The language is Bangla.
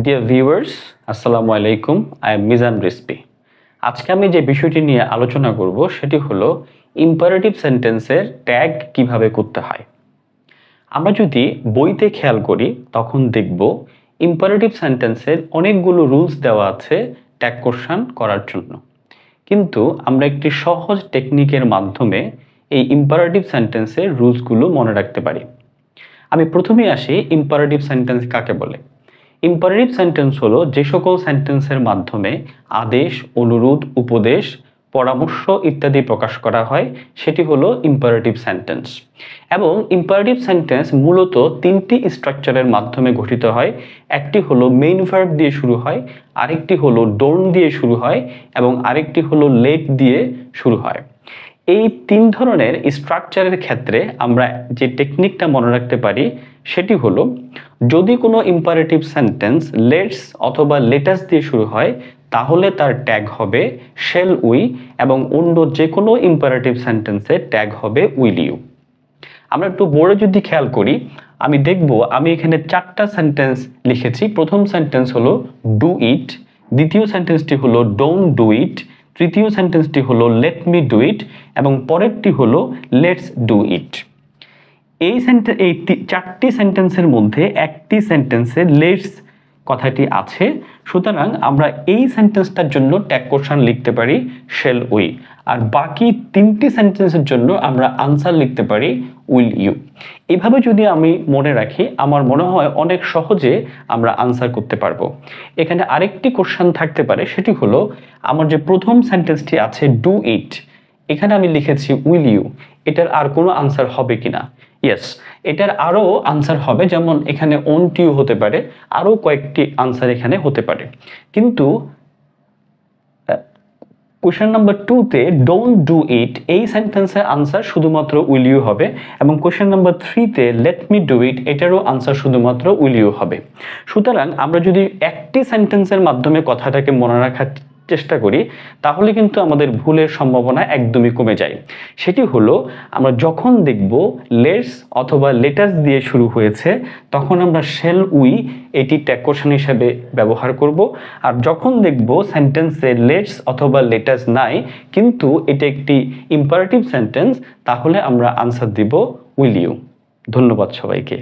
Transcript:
ডিয়ার ভিউয়ার্স, আসসালামু আলাইকুম। I am Mizan Rizvi. আজকে আমি যে বিষয়টি নিয়ে আলোচনা করব সেটি হলো ইম্পারেটিভ সেন্টেন্সের ট্যাগ কিভাবে করতে হয়। আমরা যদি বইতে খেয়াল করি তখন দেখব ইম্পারেটিভ সেন্টেন্সের অনেকগুলো রুলস দেওয়া আছে ট্যাগ কোশ্চেন করার জন্য, কিন্তু আমরা একটি সহজ টেকনিকের মাধ্যমে এই ইম্পারেটিভ সেন্টেন্সের রুলসগুলো মনে রাখতে পারি। আমি প্রথমেই আসি ইম্পারেটিভ সেন্টেন্স কাকে বলে। ইম্পারেটিভ সেন্টেন্স হলো যে সকল সেন্টেন্সের মাধ্যমে আদেশ, অনুরোধ, উপদেশ, পরামর্শ ইত্যাদি প্রকাশ করা হয়, সেটি হলো ইম্পারেটিভ সেন্টেন্স। এবং ইম্পারেটিভ সেন্টেন্স মূলত তিনটি স্ট্রাকচারের মাধ্যমে গঠিত হয়। একটি হলো মেইন ভার্ব দিয়ে শুরু হয়, আরেকটি হলো ডোন্ট দিয়ে শুরু হয় এবং আরেকটি হলো লেট দিয়ে শুরু হয়। এই তিন ধরনের স্ট্রাকচারের ক্ষেত্রে আমরা যে টেকনিকটা মনে রাখতে পারি সেটি হলো, যদি কোনো ইম্পারেটিভ সেন্টেন্স লেটস অথবা লেটাস দিয়ে শুরু হয় তাহলে তার ট্যাগ হবে শেল উই, এবং অন্য যে কোনো ইম্পারেটিভ সেন্টেন্সের ট্যাগ হবে উইল ইউ। আমরা একটু বোর্ডে যদি খেয়াল করি, আমি দেখব আমি এখানে চারটা সেন্টেন্স লিখেছি। প্রথম সেন্টেন্স হলো ডু ইট, দ্বিতীয় সেন্টেন্সটি হলো ডোন্ট ডু ইট, তৃতীয় সেন্টেন্সটি হলো লেট মি ডু ইট এবং পরেরটি হলো লেটস ডু ইট। এই চারটি সেন্টেন্সের মধ্যে একটি সেন্টেন্সে লেটস কথাটি আছে, সুতরাং আমরা এই সেন্টেন্সটার জন্য ট্যাগ কোশ্চেন লিখতে পারি শেল উই, আর বাকি তিনটি সেন্টেন্সের জন্য আমরা আনসার লিখতে পারি উইল ইউ। এভাবে যদি আমি মনে রাখি, আমার মনে হয় অনেক সহজে আমরা আনসার করতে পারবো। এখানে আরেকটি কোশ্চেন থাকতে পারে, সেটি হলো আমার যে প্রথম সেন্টেন্সটি আছে ডু ইট, এখানে আমি লিখেছি উইল ইউ, এটার আর কোনো আনসার হবে কিনা? ইয়েস, এটার আরও আনসার হবে, যেমন এখানে ওন্ট ইউ হতে পারে, আরও কয়েকটি আনসার এখানে হতে পারে। কিন্তু কোয়েশ্চেন নাম্বার 2-তে ডোন্ট ডু ইট, এই সেন্টেন্সের আনসার শুধুমাত্র উইল ইউ হবে, এবং কোয়েশ্চেন নাম্বার 3-তে লেট মি ডু ইট, এটারও আনসার শুধুমাত্র উইল ইউ হবে। সুতরাং আমরা যদি একটি সেন্টেন্সের মাধ্যমে কথাটাকে মনে রাখার চেষ্টা করি তাহলে কিন্তু আমাদের ভুলের সম্ভাবনা একদমই কমে যায়। সেটি হলো, আমরা যখন দেখব লেটস অথবা লেটাস দিয়ে শুরু হয়েছে তখন আমরা শেল উই এটি ট্যাগ কোশ্চেন হিসেবে ব্যবহার করব, আর যখন দেখব সেন্টেন্সে লেটস অথবা লেটাস নাই কিন্তু এটা একটি ইম্পারেটিভ সেন্টেন্স, তাহলে আমরা আনসার দিব উইল ইউ। ধন্যবাদ সবাইকে।